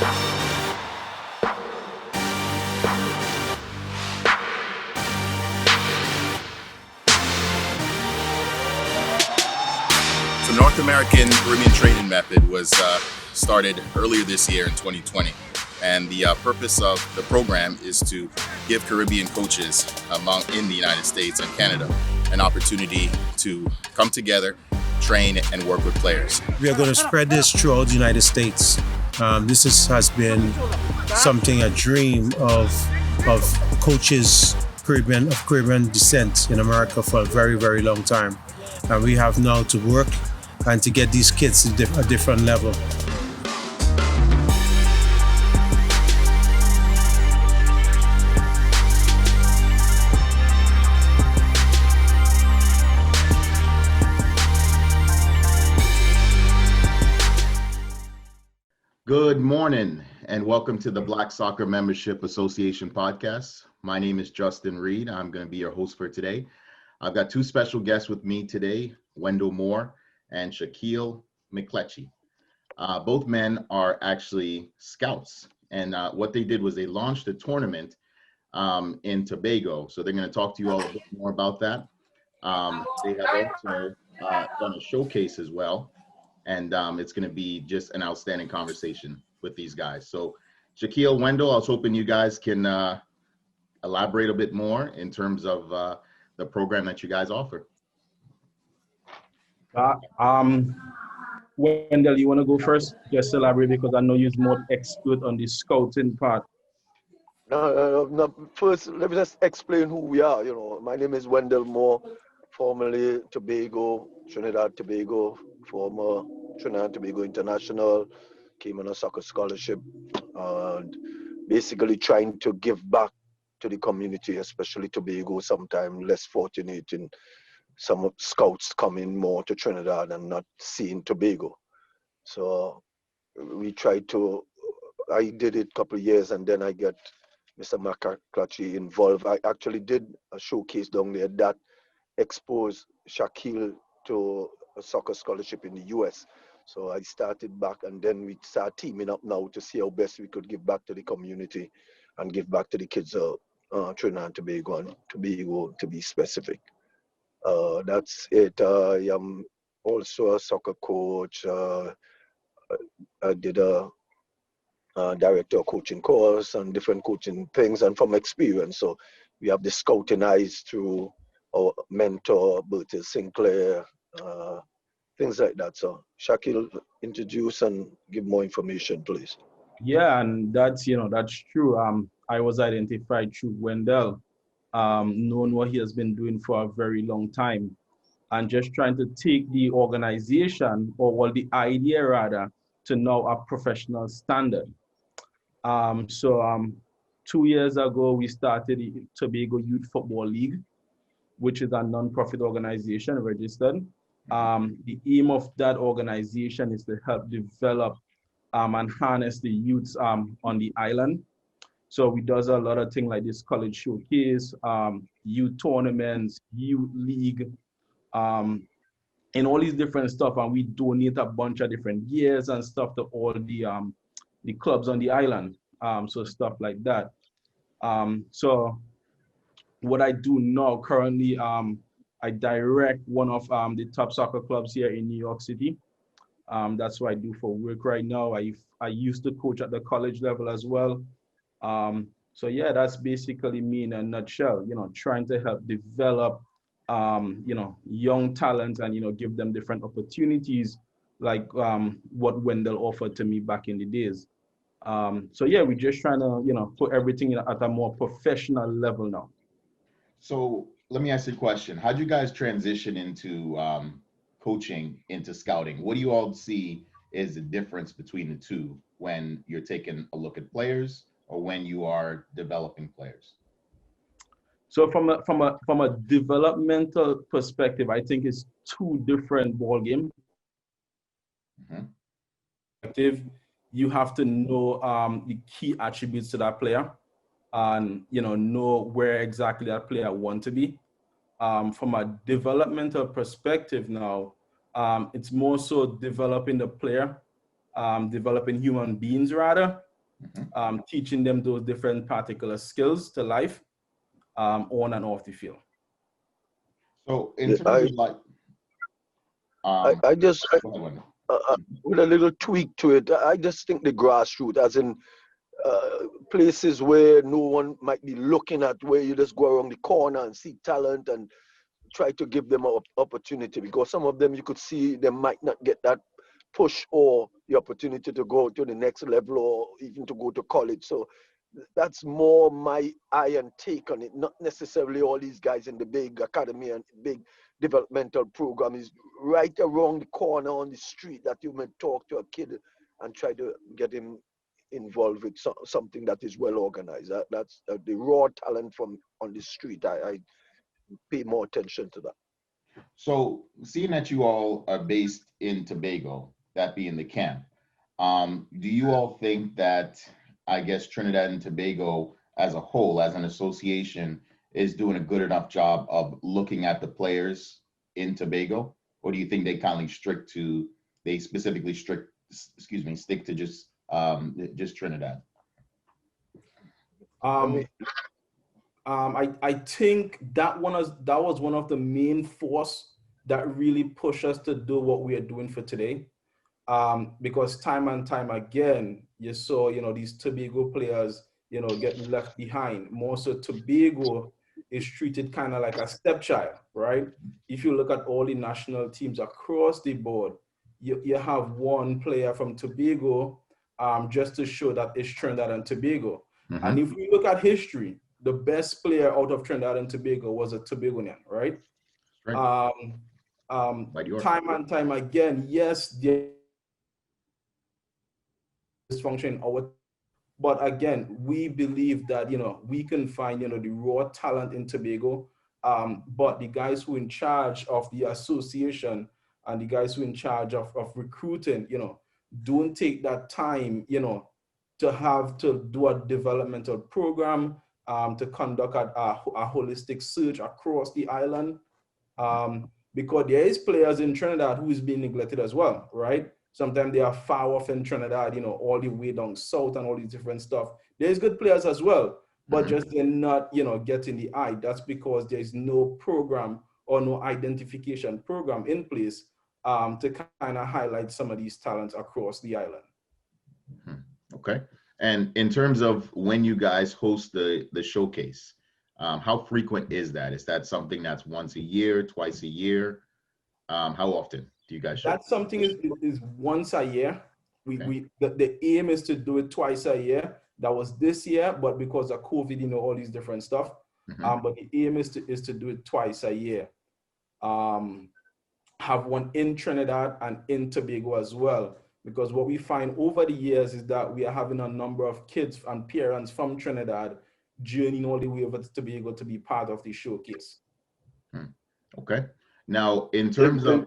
The North American Caribbean Training Method was started earlier this year in 2020. And the purpose of the program is to give Caribbean coaches in the United States and Canada an opportunity to come together, train, and work with players. We are going to spread this throughout the United States. Has been something, a dream of coaches of Caribbean descent in America for a very, very long time. And we have now to work and to get these kids to a different level. Good morning and welcome to the Black Soccer Membership Association podcast. My name is Justin Reed. I'm going to be your host for today. I've got two special guests with me today, Wendell Moore and Shaquille McCletchy. Both men are actually scouts, and what they did was they launched a tournament in Tobago. So they're going to talk to you all a bit more about that. They have also done a showcase as well, and it's going to be just an outstanding conversation with these guys. So Shaquille, Wendell, I was hoping you guys can elaborate a bit more in terms of the program that you guys offer. Wendell, you want to go first? Just elaborate, because I know you're more expert on the scouting part. No. First, let me just explain who we are. My name is Wendell Moore, formerly Tobago, Trinidad Tobago, former Trinidad Tobago International, came on a soccer scholarship, and basically trying to give back to the community, especially Tobago, sometimes less fortunate in some scouts coming more to Trinidad and not seeing Tobago. So we tried to, I did it a couple of years, and then I got Mr. McClatchy involved. I actually did a showcase down there that exposed Shaquille to a soccer scholarship in the US. So I started back, and then we start teaming up now to see how best we could give back to the community and give back to the kids of Trinidad and Tobago, to be specific. That's it. I am also a soccer coach. I did a director of coaching course and different coaching things, and from experience. So we have the scouting eyes through our mentor, Bertie Sinclair, things like that. So Shaquille, introduce and give more information, please. Yeah, and that's true. I was identified through Wendell, knowing what he has been doing for a very long time, and just trying to take the organization, or the idea rather, to now a professional standard. 2 years ago, we started the Tobago Youth Football League, which is a non-profit organization registered. The aim of that organization is to help develop and harness the youths on the island. So we does a lot of things like this college showcase, youth tournaments, youth league, and all these different stuff. And we donate a bunch of different gears and stuff to all the clubs on the island. So stuff like that. So what I do now currently, I direct one of the top soccer clubs here in New York City. That's what I do for work right now. I used to coach at the college level as well. So yeah, that's basically me in a nutshell, trying to help develop, young talent and, give them different opportunities like what Wendell offered to me back in the days. So yeah, we're just trying to, put everything at a more professional level now. So let me ask you a question. How'd you guys transition into coaching, into scouting? What do you all see is the difference between the two when you're taking a look at players or when you are developing players? So from a developmental perspective, I think it's two different ball games. Mm-hmm. You have to know the key attributes to that player, and know where exactly that player wants to be. From a developmental perspective now, it's more so developing the player, developing human beings rather, teaching them those different particular skills to life on and off the field. So in Yeah, terms of like, I just, go ahead, Wendell. with a little tweak to it, I just think the grassroots, as in places where no one might be looking at, where you just go around the corner and see talent and try to give them an opportunity, because some of them you could see they might not get that push or the opportunity to go to the next level or even to go to college. So that's more my eye and take on it, not necessarily all these guys in the big academy and big developmental program. Is right around the corner on the street that you may talk to a kid and try to get him involved with something that is well organized. That's the raw talent from on the street. I pay more attention to that. So seeing that you all are based in Tobago, that being the camp, do you all think that, I guess, Trinidad and Tobago as a whole, as an association, is doing a good enough job of looking at the players in Tobago? Or do you think they specifically stick to just Trinidad? I think that was one of the main force that really pushed us to do what we are doing for today. Because time and time again, you saw, these Tobago players, getting left behind. More so, Tobago is treated kind of like a stepchild, right? If you look at all the national teams across the board, you have one player from Tobago, just to show that it's Trinidad and Tobago. Mm-hmm. And if we look at history, the best player out of Trinidad and Tobago was a Tobagonian, right? Right. Time and time again, yes, there dysfunction in our, but again, we believe that we can find the raw talent in Tobago, but the guys who are in charge of the association and the guys who are in charge of recruiting, don't take that time, to have to do a developmental program, to conduct a holistic search across the island, because there is players in Trinidad who is being neglected as well, right? Sometimes they are far off in Trinidad, all the way down south and all these different stuff. There's good players as well, but just they're not, getting the eye. That's because there's no program or no identification program in place to kind of highlight some of these talents across the island. Okay. And in terms of when you guys host the showcase, how frequent is that? Is that something that's once a year, twice a year? How often do you guys show? That's something is once a year. Okay. The aim is to do it twice a year. That was this year, but because of COVID, all these different stuff. But the aim is to do it twice a year. Have one in Trinidad and in Tobago as well. Because what we find over the years is that we are having a number of kids and parents from Trinidad journeying all the way over to Tobago to be part of the showcase. Okay. Now, in terms of...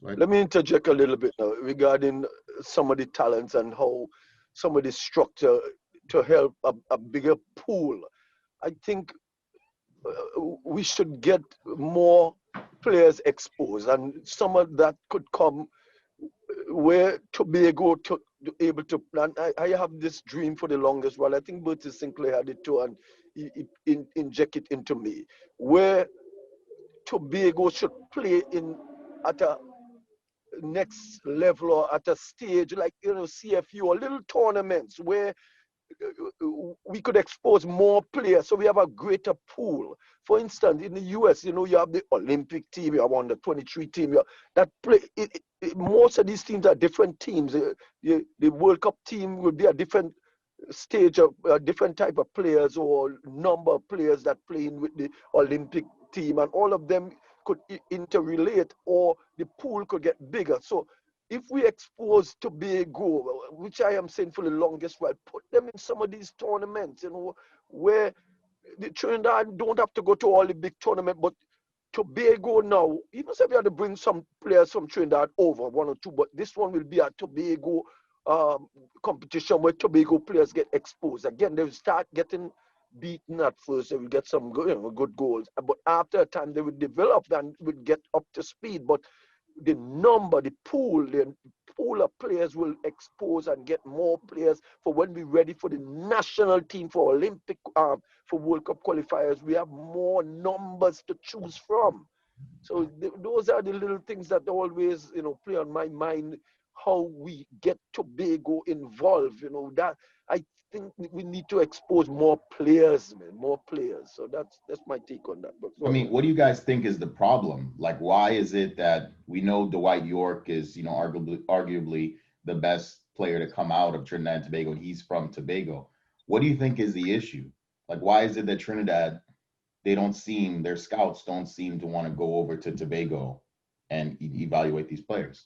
Let me interject a little bit now regarding some of the talents and how some of the structure to help a bigger pool. I think we should get more players exposed, and some of that could come where Tobago to able to plan. I have this dream for the longest while. I think Bertie Sinclair had it too, and he inject it into me, where Tobago should play at a next level or at a stage like CFU or little tournaments where we could expose more players so we have a greater pool. For instance, in the US, you have the Olympic team, you have under 23 team that play. Most of these teams are different teams. The World Cup team will be a different stage of a different type of players or number of players that play in with the Olympic team, and all of them could interrelate, or the pool could get bigger. So if we expose Tobago, which I am saying for the longest while, put them in some of these tournaments, where the Trinidad don't have to go to all the big tournaments, but Tobago now, even if we had to bring some players from Trinidad over, one or two, but this one will be a Tobago competition where Tobago players get exposed. Again, they will start getting beaten at first, they will get some good goals, but after a time they will develop and will get up to speed. But the number, the pool, the pool of players will expose and get more players for when we're ready for the national team, for Olympic, for World Cup qualifiers. We have more numbers to choose from. So those are the little things that always, play on my mind, how we get Tobago involved, that I think we need to expose more players, man, more players. So that's my take on that. But I mean, what do you guys think is the problem? Like, why is it that we know Dwight York is, arguably the best player to come out of Trinidad and Tobago? He's from Tobago. What do you think is the issue? Like, why is it that Trinidad, their scouts don't seem to want to go over to Tobago and evaluate these players?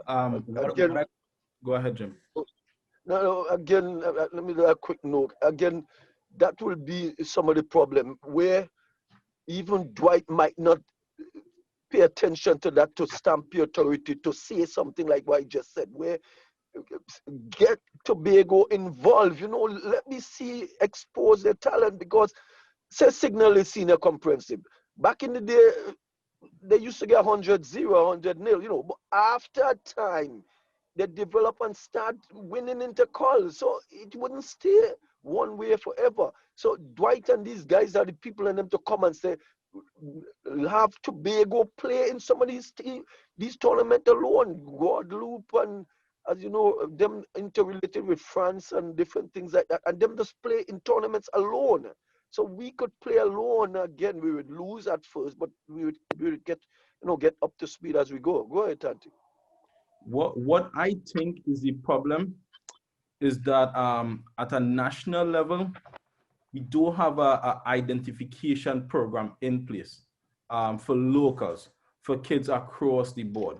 Go ahead, Jim. No, again, let me do a quick note. Again, that will be some of the problem where even Dwight might not pay attention to that, to stamp the authority, to say something like what I just said, where get Tobago involved, let me see, expose their talent, because say Signal is senior comprehensive. Back in the day, they used to get 100-0, 100-0, but after time, they develop and start winning into calls. So it wouldn't stay one way forever. So Dwight and these guys are the people in them to come and say, have Tobago play in some of these tournaments alone. Guadeloupe and, as you know, them interrelated with France and different things like that, and them just play in tournaments alone. So we could play alone. Again, we would lose at first, but we would get up to speed as we go. Go ahead, Tanti. What I think is the problem is that at a national level, we do have a identification program in place for locals, for kids across the board.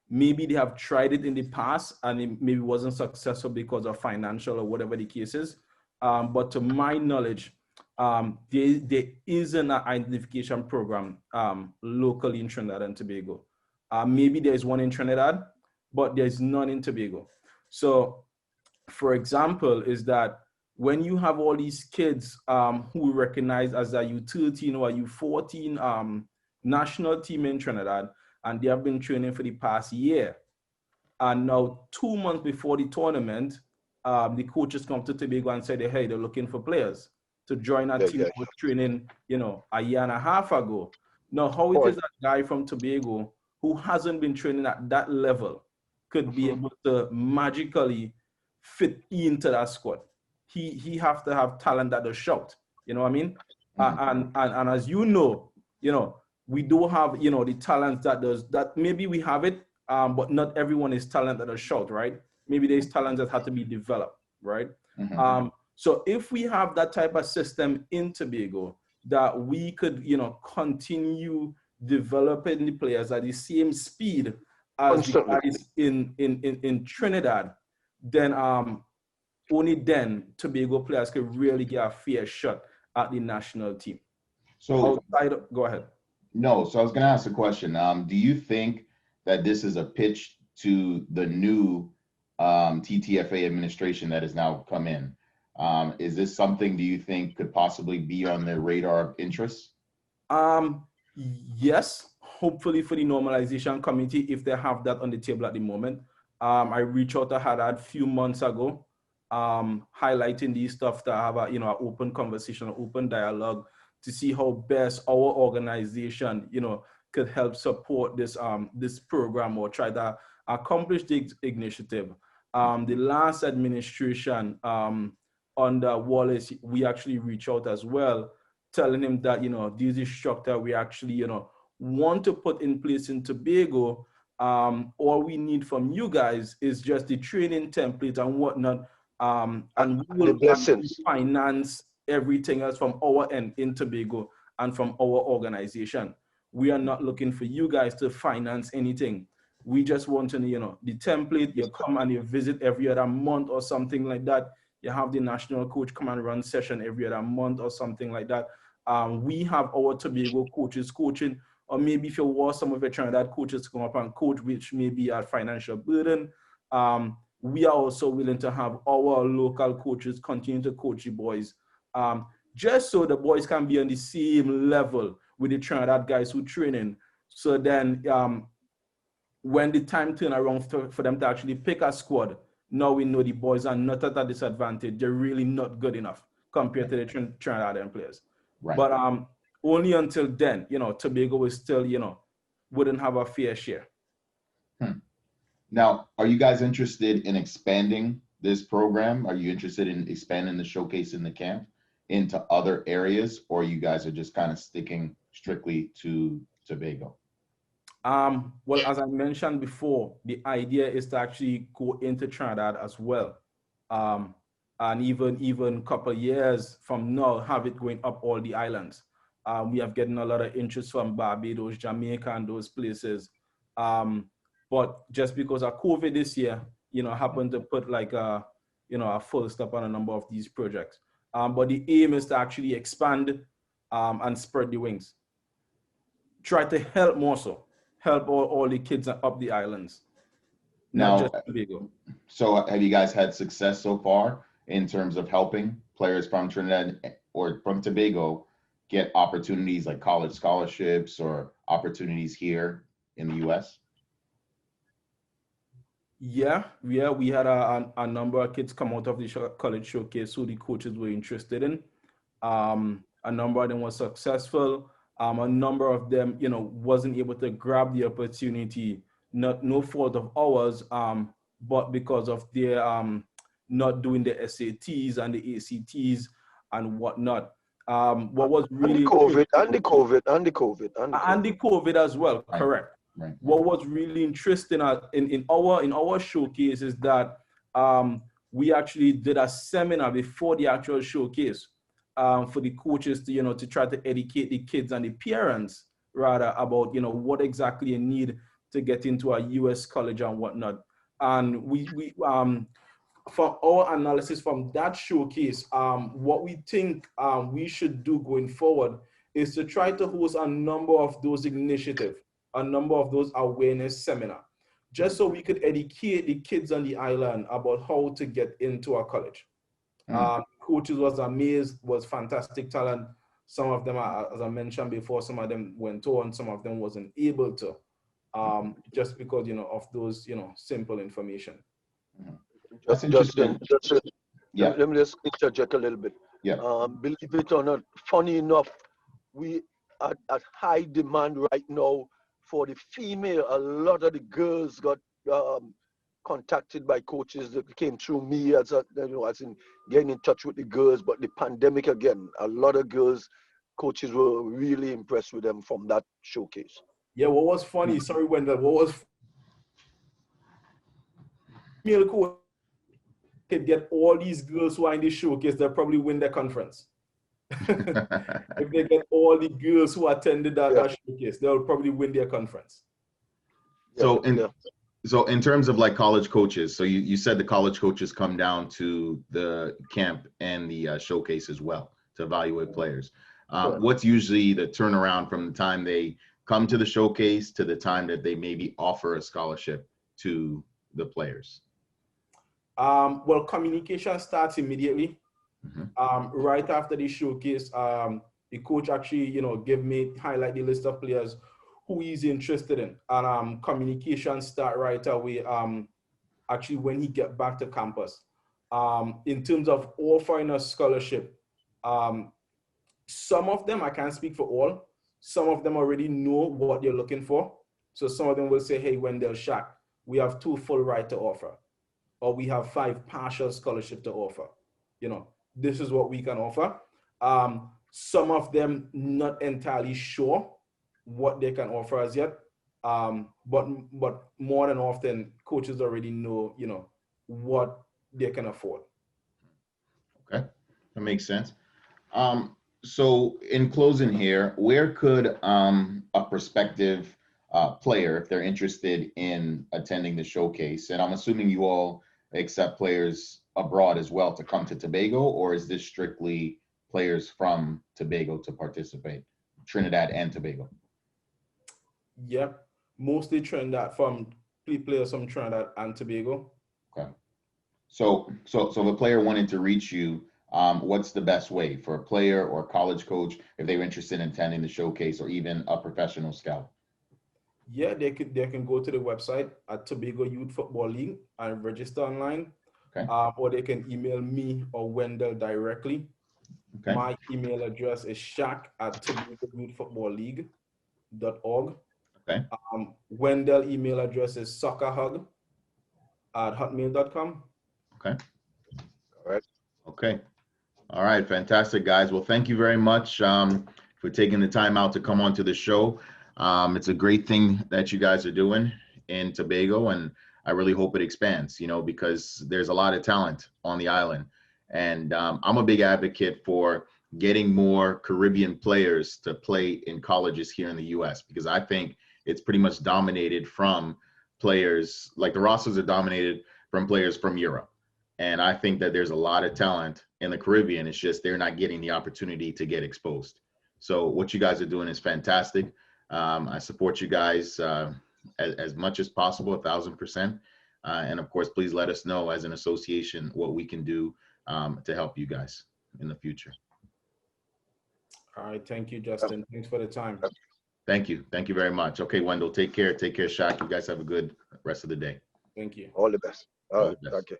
Maybe they have tried it in the past and it maybe wasn't successful because of financial or whatever the case is. But to my knowledge, there isn't an identification program locally in Trinidad and Tobago. Maybe there's one in Trinidad, but there's none in Tobago. So, for example, is that when you have all these kids who recognize as a U13 or a U14 national team in Trinidad, and they have been training for the past year, and now 2 months before the tournament, the coaches come to Tobago and say, hey, they're looking for players to join a team that was training, a year and a half ago. Now, how it is that guy from Tobago who hasn't been training at that level could be able to magically fit into that squad? He have to have talent that does shout. You know what I mean? And as you know, we do have, the talent that maybe we have it, but not everyone is talent that does shout, right? Maybe there's talent that had to be developed, right? So if we have that type of system in Tobago, that we could, continue developing the players at the same speed as the guys in Trinidad, then only then Tobago players could really get a fair shot at the national team. So go ahead. No, so I was going to ask a question. Do you think that this is a pitch to the new TTFA administration that has now come in? Is this something, do you think, could possibly be on their radar of interest? Yes, hopefully for the normalization committee, if they have that on the table at the moment. I reached out to Haddad a few months ago, highlighting these stuff to have an open conversation, open dialogue to see how best our organization, could help support this this program or try to accomplish the initiative. The last administration under Wallace, we actually reached out as well, telling him that, this is structure we actually, want to put in place in Tobago. All we need from you guys is just the training template and whatnot. And we will finance everything else from our end in Tobago and from our organization. We are not looking for you guys to finance anything. We just want to, the template, you come and you visit every other month or something like that. You have the national coach come and run session every other month or something like that. We have our Tobago coaches coaching, or maybe if you want some of your Trinidad coaches to come up and coach, which may be a financial burden, we are also willing to have our local coaches continue to coach the boys, just so the boys can be on the same level with the Trinidad guys who training. So then when the time turn around for them to actually pick a squad, now we know the boys are not at a disadvantage. They're really not good enough compared to the Trinidadian players. Right. But only until then, Tobago is still, wouldn't have a fair share. Now, are you guys interested in expanding this program? Are you interested in expanding the showcase in the camp into other areas, or you guys are just kind of sticking strictly to Tobago? Well, as I mentioned before, the idea is to actually go into Trinidad as well. And even a couple of years from now, have it going up all the islands. We have getting a lot of interest from Barbados, Jamaica, and those places. But just because of COVID this year, happened to put like a full stop on a number of these projects. But the aim is to actually expand and spread the wings. Try to help more so. Help all the kids up the islands. Not just Tobago. So have you guys had success so far in terms of helping players from Trinidad or from Tobago get opportunities like college scholarships or opportunities here in the U.S.? Yeah, we had a number of kids come out of the college showcase who the coaches were interested in. A number of them were successful. A number of them, wasn't able to grab the opportunity, no fault of ours, but because of their not doing the SATs and the ACTs and whatnot. What was really and the COVID as well, Right. correct. Right. What was really interesting in our showcase is that we actually did a seminar before the actual showcase for the coaches to try to educate the kids and the parents rather about what exactly you need to get into a US college and whatnot. And we from our analysis from that showcase, what we think we should do going forward is to try to host a number of those initiatives, a number of those awareness seminars, just so we could educate the kids on the island about how to get into a college. Coaches was amazed, was fantastic talent. Some of them, as I mentioned before, some of them went on, some of them wasn't able to, just because, of those, simple information. That's interesting. Yeah. Let me just interject a little bit. Yeah. Believe it or not, funny enough, we are at high demand right now for the female. A lot of the girls got contacted by coaches that came through me as in getting in touch with the girls. But the pandemic again, a lot of girls coaches were really impressed with them from that showcase. Yeah, what was funny? Sorry, Wendell. What was female coach could get all these girls who are in the showcase, they'll probably win the conference. If they get all the girls who attended that showcase, they'll probably win their conference. So in terms of like college coaches, so you said the college coaches come down to the camp and the showcase as well to evaluate players. What's usually the turnaround from the time they come to the showcase to the time that they maybe offer a scholarship to the players? Well, communication starts immediately. Right after the showcase, the coach actually, highlight the list of players who he's interested in, and communication start right away. Actually, when he get back to campus, in terms of offering a scholarship, some of them, I can't speak for all. Some of them already know what they're looking for. So some of them will say, "Hey, Wendell, Shaq, we have 2 full ride to offer, or we have 5 partial scholarship to offer. This is what we can offer." Some of them not entirely sure what they can offer as yet, but more than often, coaches already know, what they can afford. Okay, that makes sense. So in closing here, where could a prospective player, if they're interested in attending the showcase, and I'm assuming you all accept players abroad as well to come to Tobago, or is this strictly players from Tobago to participate, Trinidad and Tobago? Yep, mostly Trinidad, from players from Trinidad and Tobago. Okay. So if a player wanted to reach you, what's the best way for a player or college coach if they're interested in attending the showcase or even a professional scout? Yeah, they can go to the website at Tobago Youth Football League and register online. Okay. Or they can email me or Wendell directly. Okay. My email address is shaq@tobagoyouthfootballleague.org. Okay. Wendell email address is soccerhug@hotmail.com. Okay. All right. Okay. All right. Fantastic, guys. Well, thank you very much for taking the time out to come on to the show. It's a great thing that you guys are doing in Tobago, and I really hope it expands, because there's a lot of talent on the island. And I'm a big advocate for getting more Caribbean players to play in colleges here in the US, because I think it's pretty much dominated from players, like the rosters are dominated from players from Europe. And I think that there's a lot of talent in the Caribbean. It's just they're not getting the opportunity to get exposed. So what you guys are doing is fantastic. I support you guys as much as possible, 1,000%. And of course, please let us know as an association what we can do to help you guys in the future. All right, thank you, Justin. Thanks for the time. Thank you. Thank you very much. Okay, Wendell, take care. Take care, Shaq. You guys have a good rest of the day. Thank you. All the best. All All the right. best. Thank you.